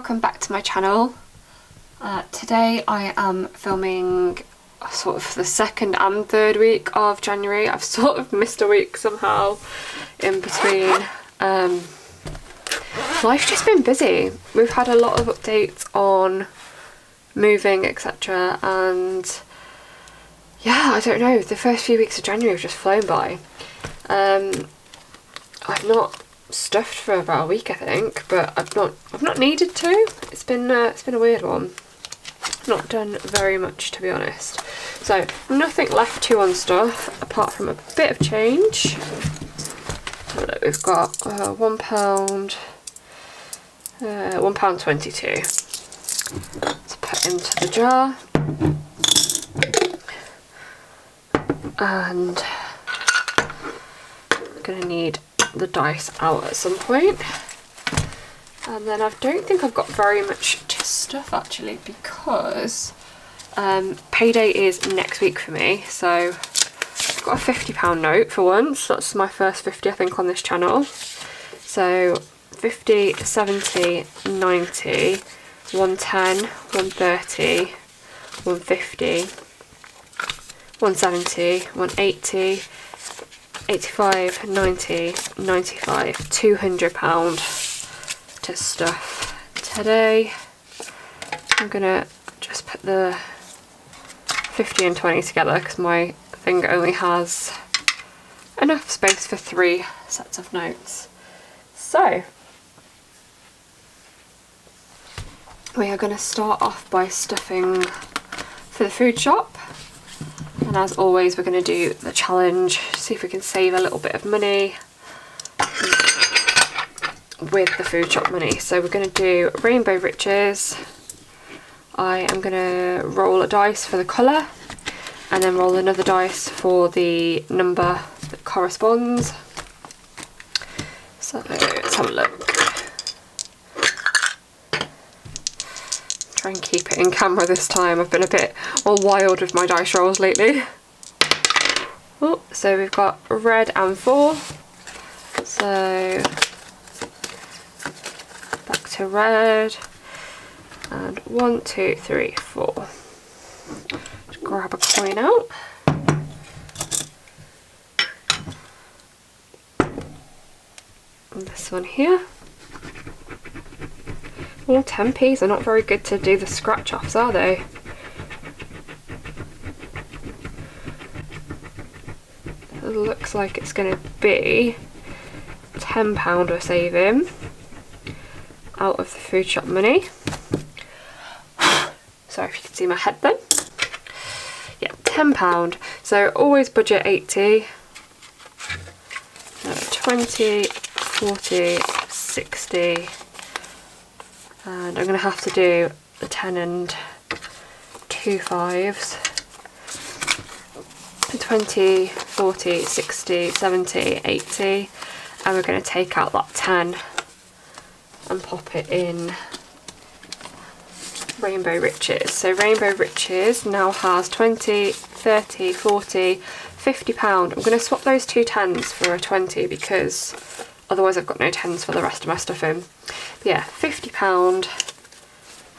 welcome back to my channel. Today I am filming sort of the second and third week of January. I've sort of missed a week somehow in between. Life's just been busy. We've had a lot of updates on moving, etc, and yeah, I don't know, the first few weeks of January have just flown by. I've not stuffed for about a week, I think, but I've not needed to. It's been a weird one. Not done very much, to be honest. So nothing left to unstuff apart from a bit of change. So look, we've got £1, £1.22 to put into the jar, and I'm gonna need the dice out at some point. And then I don't think I've got very much to stuff actually, because payday is next week for me. So I've got a £50 note for once. That's my first 50 I think on this channel. So 50, 70, 90, 110, 130, 150, 170, 180, 85, 90, 95, £200 to stuff. Today I'm gonna just put the 50 and 20 together because my thing only has enough space for 3 sets of notes. So we are going to start off by stuffing for the food shop, and as always we're going to do the challenge, see if we can save a little bit of money with the food shop money. So we're going to do Rainbow Riches. I am going to roll a dice for the colour and then roll another dice for the number that corresponds. So let's have a look. Try and keep it in camera this time. I've been a bit all wild with my dice rolls lately. Oh, so we've got red and 4. So back to red, and 1, 2, 3, 4. Just grab a coin out. And this one here. All 10p's are not very good to do the scratch offs, are they? It looks like it's going to be £10 we're saving out of the food shop money. Sorry if you can see my head then. Yeah, £10. So always budget 80. 20, 40, 60. And I'm going to have to do the 10 and 2 5s. 20, 40, 60, 70, 80. And we're going to take out that 10 and pop it in Rainbow Riches. So Rainbow Riches now has 20, 30, 40, £50. I'm going to swap those 2 10s for a 20 because otherwise I've got no 10s for the rest of my stuffing. But yeah, £50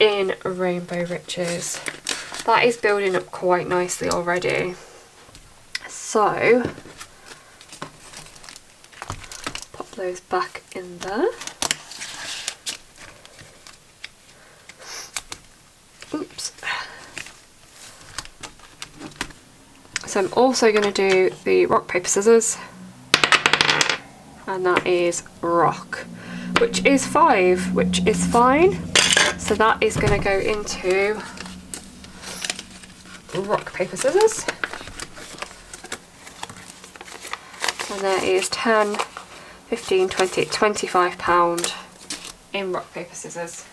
in Rainbow Riches. That is building up quite nicely already. So pop those back in there. Oops. So I'm also going to do the rock, paper, scissors, and that is rock, which is 5, which is fine. So that is going to go into rock, paper, scissors. And there is 10, 15, 20, £25 in rock, paper, scissors.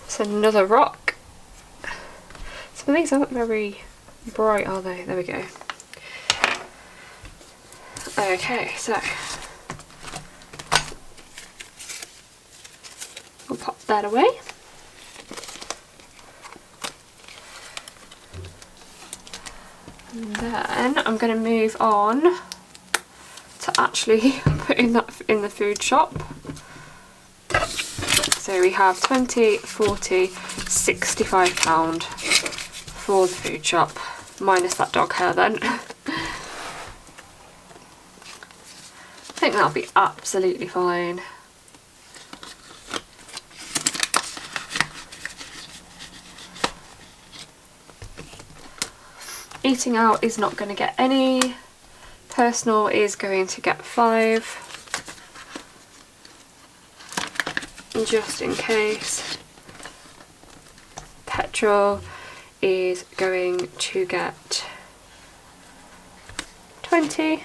So another rock. Some of these aren't very bright, are they? There we go. Okay, so we'll pop that away. And then I'm going to move on to actually putting that in the food shop. So we have 20, 40, £65 for the food shop, minus that dog hair then. I think that'll be absolutely fine. Eating out is not going to get any. Personal is going to get 5. Just in case. Petrol is going to get 20.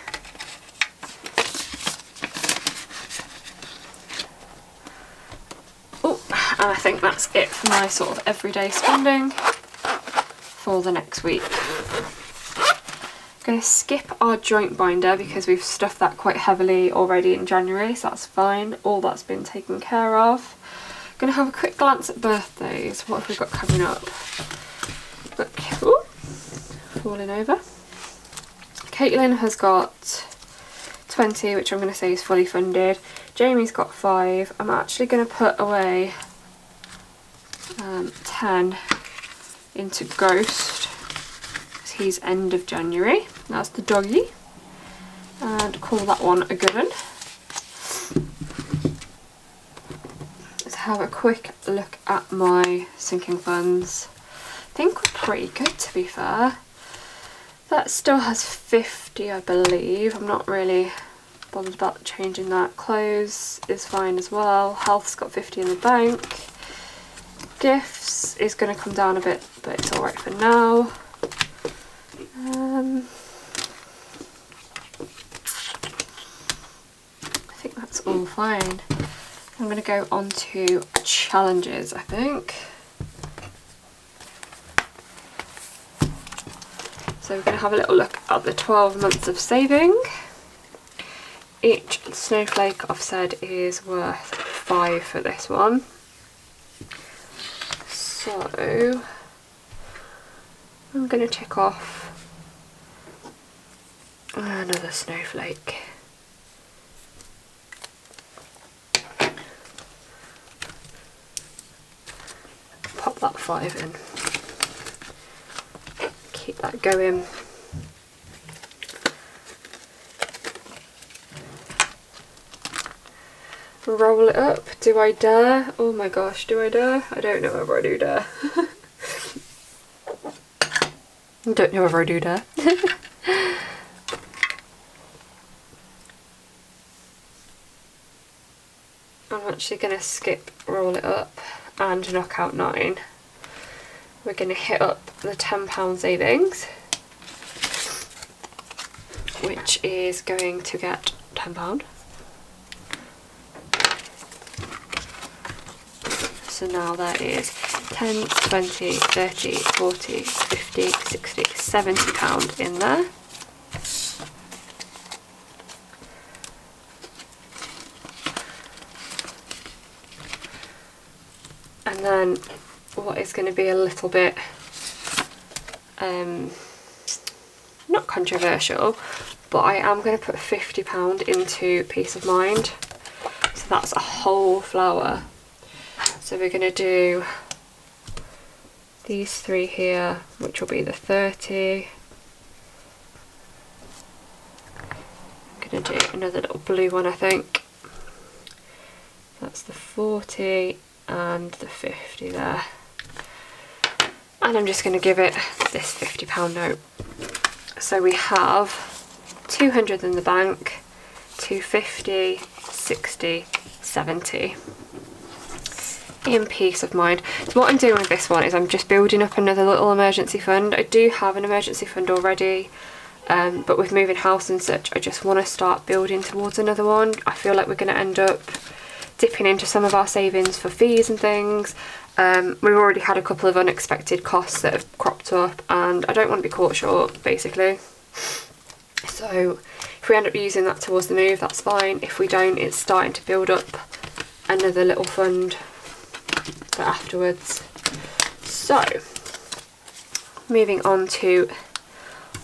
Oh, and I think that's it for my sort of everyday spending for the next week. I'm going to skip our joint binder because we've stuffed that quite heavily already in January, so that's fine. All that's been taken care of. I'm going to have a quick glance at birthdays. What have we got coming up? Look, ooh, falling over. Caitlin has got 20, which I'm going to say is fully funded. Jamie's got 5. I'm actually going to put away 10 into Ghost. He's end of January. That's the doggy, and call that one a good one. Let's have a quick look at my sinking funds. I think we're pretty good, to be fair. That still has 50, I believe. I'm not really bothered about changing that. Clothes is fine as well. Health's got 50 in the bank. Gifts is going to come down a bit, but it's alright for now. I think that's all fine. I'm going to go on to challenges, I think. So we're going to have a little look at the 12 months of saving. Each snowflake I've said is worth 5 for this one. So I'm going to tick off another snowflake. Pop that 5 in. Keep that going. Roll it up. Do I dare? Oh my gosh, do I dare? I don't know whether I do dare. I don't know whether I do dare. I'm actually going to skip roll it up and knock out 9. We're going to hit up the £10 savings, which is going to get £10. So now there is 10, 20, 30, 40, 50, 60, £70 in there. And then what is going to be a little bit not controversial, but I am going to put £50 into Peace of Mind. So that's a whole flower. So we're going to do these 3 here, which will be the 30. I'm going to do another little blue one, I think. That's the 40 and the 50 there. And I'm just going to give it this £50 note. So we have 200 in the bank, 250, 60, 70. In Peace of Mind. So what I'm doing with this one is I'm just building up another little emergency fund. I do have an emergency fund already, but with moving house and such, I just want to start building towards another one. I feel like we're going to end up dipping into some of our savings for fees and things. We've already had a couple of unexpected costs that have cropped up, and I don't want to be caught short, basically. So if we end up using that towards the move, that's fine. If we don't, it's starting to build up another little fund for afterwards. So moving on to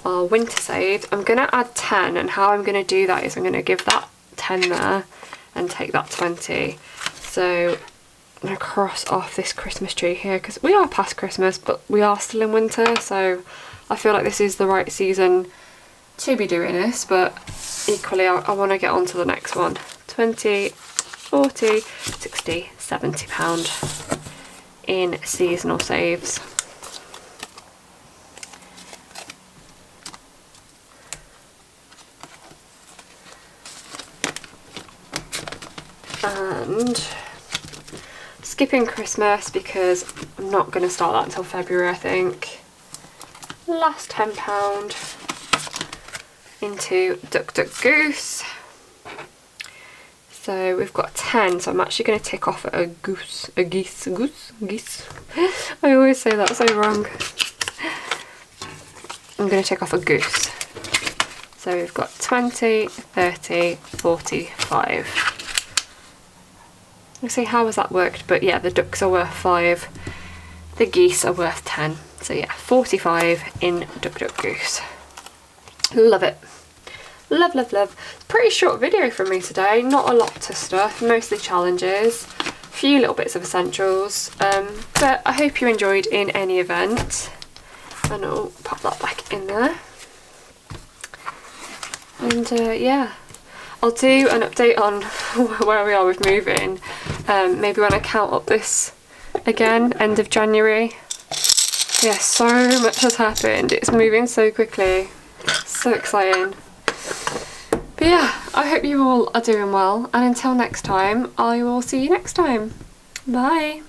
our winter saves. I'm going to add 10, and how I'm going to do that is I'm going to give that 10 there and take that 20. So I'm going to cross off this Christmas tree here because we are past Christmas, but we are still in winter, so I feel like this is the right season to be doing this, but equally I want to get on to the next one. 20, 40, 60, 70 pound in seasonal saves. And skipping Christmas because I'm not going to start that until February, I think. Last £10 into Duck Duck Goose. So we've got 10, so I'm actually going to tick off a geese. I always say that so wrong. I'm going to tick off a goose. So we've got 20, 30, 45. Let's see how has that worked, but yeah, the ducks are worth 5, the geese are worth 10. So yeah, 45 in Duck Duck Goose. Love it. Love, love, love. Pretty short video from me today, not a lot to stuff, mostly challenges, a few little bits of essentials, but I hope you enjoyed in any event. And I'll pop that back in there. And yeah, I'll do an update on where we are with moving, maybe when I count up this again, end of January. Yeah, so much has happened, it's moving so quickly, so exciting. But yeah, I hope you all are doing well, and until next time, I will see you next time. Bye!